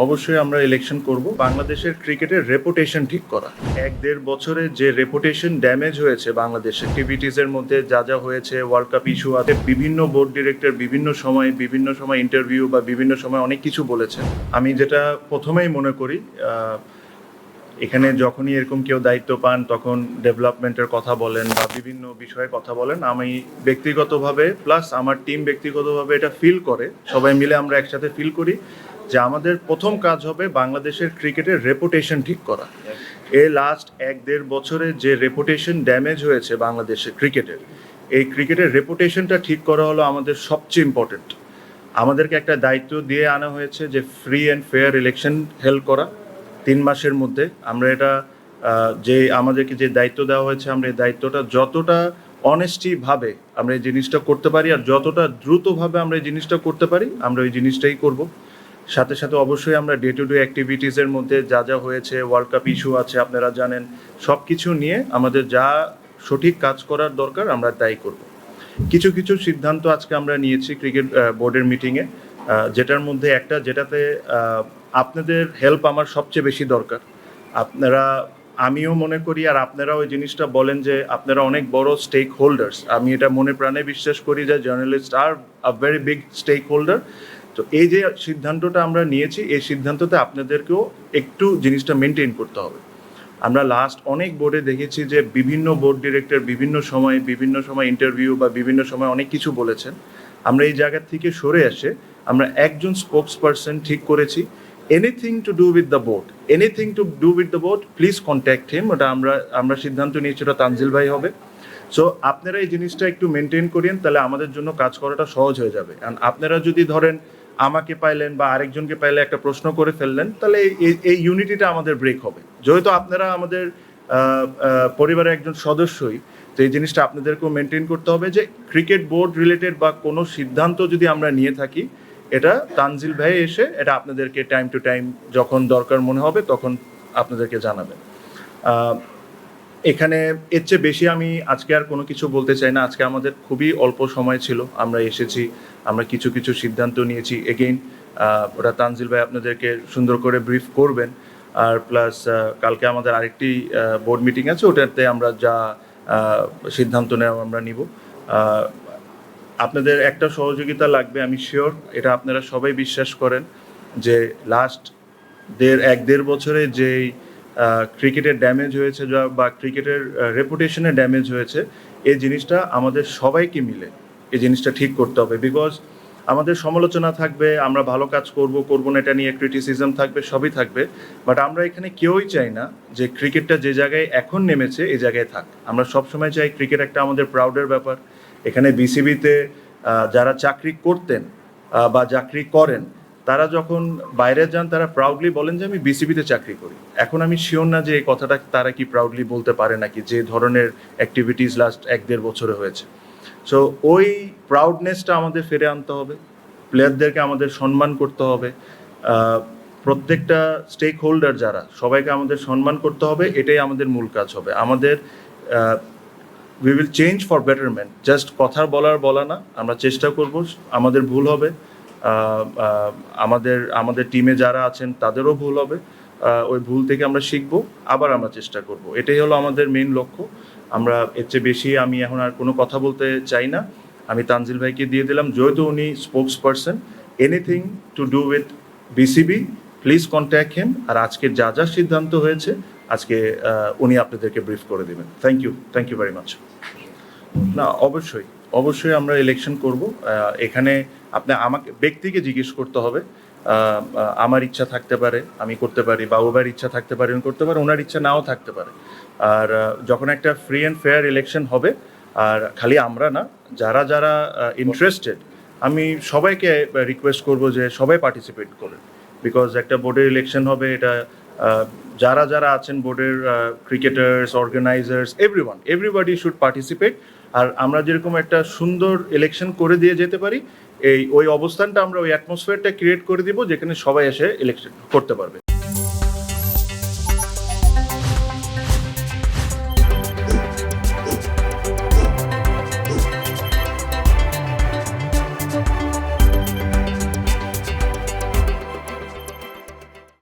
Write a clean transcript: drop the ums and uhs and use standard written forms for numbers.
অবশ্যই আমরা ইলেকশন করব। বাংলাদেশের ক্রিকেটের রেপুটেশন ঠিক করা। 1-1.5 বছরে যে রেপুটেশন ড্যামেজ হয়েছে বাংলাদেশের অ্যাক্টিভিটিসের মধ্যে যা যা হয়েছে, ওয়ার্ল্ড কাপ ইস্যু আছে, বিভিন্ন বোর্ড ডিরেক্টর বিভিন্ন সময় ইন্টারভিউ বা বিভিন্ন সময় অনেক কিছু বলেছেন। আমি যেটা প্রথমেই মনে করি, এখানে যখনই এরকম কেউ দায়িত্ব পান তখন ডেভেলপমেন্টের কথা বলেন বা বিভিন্ন বিষয়ে কথা বলেন। আমি ব্যক্তিগতভাবে প্লাস আমার টিম ব্যক্তিগতভাবে এটা ফিল করে, সবাই মিলে আমরা একসাথে ফিল করি যে আমাদের প্রথম কাজ হবে বাংলাদেশের ক্রিকেটের রেপুটেশন ঠিক করা। এই লাস্ট 1-1.5 বছরে যে রেপুটেশন ড্যামেজ হয়েছে বাংলাদেশের ক্রিকেটের, এই ক্রিকেটের রেপুটেশনটা ঠিক করা হলো আমাদের সবচেয়ে ইম্পর্টেন্ট। আমাদেরকে একটা দায়িত্ব দিয়ে আনা হয়েছে যে free and fair election held করা 3 মাসের মধ্যে। আমরা এটা যে আমাদেরকে যে দায়িত্ব দেওয়া হয়েছে, আমরা এই দায়িত্বটা যতটা অনেস্টিভাবে আমরা এই জিনিসটা করতে পারি আর যতটা দ্রুতভাবে আমরা এই জিনিসটা করতে পারি, আমরা ওই জিনিসটাই করব। সাথে সাথে অবশ্যই আমরা ডে টু ডে অ্যাক্টিভিটিসের মধ্যে যা যা হয়েছে, ওয়ার্ল্ড কাপ ইস্যু আছে আপনারা জানেন, সব কিছু নিয়ে আমাদের যা সঠিক কাজ করার দরকার আমরা তাই করব। কিছু কিছু সিদ্ধান্ত আজকে আমরা নিয়েছি ক্রিকেট বোর্ডের মিটিংয়ে, যেটার মধ্যে একটা যেটাতে আপনাদের হেল্প আমার সবচেয়ে বেশি দরকার। আমিও মনে করি আর আপনারা ওই জিনিসটা বলেন যে আপনারা অনেক বড় স্টেক হোল্ডার্স। আমি এটা মনে প্রাণে বিশ্বাস করি যে journalist are a very big stakeholder. তো এই যে সিদ্ধান্তটা আমরা নিয়েছি, এই সিদ্ধান্ততে আপনাদেরকেও একটু জিনিসটা মেনটেন করতে হবে। আমরা লাস্ট অনেক বোর্ডে দেখেছি যে বিভিন্ন বোর্ড ডিরেক্টর বিভিন্ন সময় ইন্টারভিউ বা বিভিন্ন সময় অনেক কিছু বলেছেন। আমরা এই জায়গা থেকে সরে এসে আমরা একজন স্পোক্স পারসন ঠিক করেছি। Anything to do with the board please contact him. ওটা আমরা সিদ্ধান্ত নিয়েছি, ওটা তানজিল ভাই হবে। সো আপনারা এই জিনিসটা একটু মেনটেন করেন, তাহলে আমাদের জন্য কাজ করাটা সহজ হয়ে যাবে। কারণ আপনারা যদি ধরেন আমাকে পাইলেন বা আরেকজনকে পাইলে একটা প্রশ্ন করে ফেললেন, তাহলে এই ইউনিটিটা আমাদের ব্রেক হবে। যেহেতু আপনারা আমাদের পরিবারের একজন সদস্যই, তো এই জিনিসটা আপনাদেরকেও মেনটেন করতে হবে যে ক্রিকেট বোর্ড রিলেটেড বা কোনো সিদ্ধান্ত যদি আমরা নিয়ে থাকি, এটা তানজিল ভাই এসে এটা আপনাদেরকে টাইম টু টাইম যখন দরকার মনে হবে তখন আপনাদেরকে জানাবেন। এখানে এর চেয়ে বেশি আমি আজকে আর কোনো কিছু বলতে চাই না। আজকে আমাদের খুবই অল্প সময় ছিল, আমরা এসেছি, আমরা কিছু কিছু সিদ্ধান্ত নিয়েছি। এগেইন ওটা তানজিল ভাই আপনাদেরকে সুন্দর করে ব্রিফ করবেন। আর প্লাস কালকে আমাদের আরেকটি বোর্ড মিটিং আছে, ওটাতে আমরা যা সিদ্ধান্ত নেওয়া আমরা নিব। আপনাদের একটা সহযোগিতা লাগবে, আমি শিওর এটা আপনারা সবাই বিশ্বাস করেন যে লাস্ট 1-1.5 বছরে যেই ক্রিকেটের ড্যামেজ হয়েছে বা ক্রিকেটের রেপুটেশনের ড্যামেজ হয়েছে, এই জিনিসটা আমাদের সবাইকে মিলে এই জিনিসটা ঠিক করতে হবে। বিকজ আমাদের সমালোচনা থাকবে, আমরা ভালো কাজ করব না এটা নিয়ে ক্রিটিসিজম থাকবে, সবই থাকবে। বাট আমরা এখানে কেউই চাই না যে ক্রিকেটটা যে জায়গায় এখন নেমেছে এই জায়গায় থাক। আমরা সবসময় চাই ক্রিকেট একটা আমাদের প্রাউডের ব্যাপার। এখানে বিসিবিতে যারা চাকরি করতেন বা চাকরি করেন, তারা যখন বাইরে যান তারা প্রাউডলি বলেন যে আমি বিসিবিতে চাকরি করি। এখন আমি শিওর না যে এই কথাটা তারা কি প্রাউডলি বলতে পারে নাকি, যে ধরনের অ্যাক্টিভিটিস লাস্ট 1-1.5 বছরে হয়েছে। সো ওই প্রাউডনেসটা আমাদের ফিরে আনতে হবে, প্লেয়ারদেরকে আমাদের সম্মান করতে হবে, প্রত্যেকটা স্টেক হোল্ডার যারা সবাইকে আমাদের সম্মান করতে হবে। এটাই আমাদের মূল কাজ হবে। আমাদের we will change for betterment, just কথা বলা না, আমরা চেষ্টা করব। আমাদের ভুল হবে, আমাদের টিমে যারা আছেন তাদেরও ভুল হবে, ওই ভুল থেকে আমরা শিখবো, আবার আমরা চেষ্টা করব। এটাই হলো আমাদের মেইন লক্ষ্য। আমরা এর চেয়ে বেশি আমি এখন আর কোনো কথা বলতে চাই না। আমি তানজিল ভাইকে দিয়ে দিলাম, যেহেতু উনি spokesperson. Anything to do with BCB please contact him. আর আজকে যা যা সিদ্ধান্ত হয়েছে আজকে উনি আপনাদেরকে ব্রিফ করে দেবেন। Thank you very much. না, অবশ্যই আমরা ইলেকশন করব। এখানে আপনি আমাকে ব্যক্তিকে জিজ্ঞেস করতে হবে। আমার ইচ্ছা থাকতে পারে আমি করতে পারি, বাবুবার ইচ্ছা থাকতে পারে উনি করতে পারে, ওনার ইচ্ছা নাও থাকতে পারে। আর যখন একটা ফ্রি অ্যান্ড ফেয়ার ইলেকশন হবে, আর খালি আমরা না, যারা যারা ইন্টারেস্টেড, আমি সবাইকে রিকোয়েস্ট করব যে সবাই পার্টিসিপেট করেন। বিকজ একটা বোর্ডের ইলেকশন হবে, এটা যারা যারা আছেন বোর্ডের cricketers, organisers, everybody should participate. আর আমরা যেরকম একটা সুন্দর ইলেকশন করে দিয়ে যেতে পারি, ওই অবস্থানটা আমরা ওই অ্যাটমসফিয়ারটা ক্রিয়েট করে দিব যেখানে সবাই এসে ইলেকশন করতে পারবে।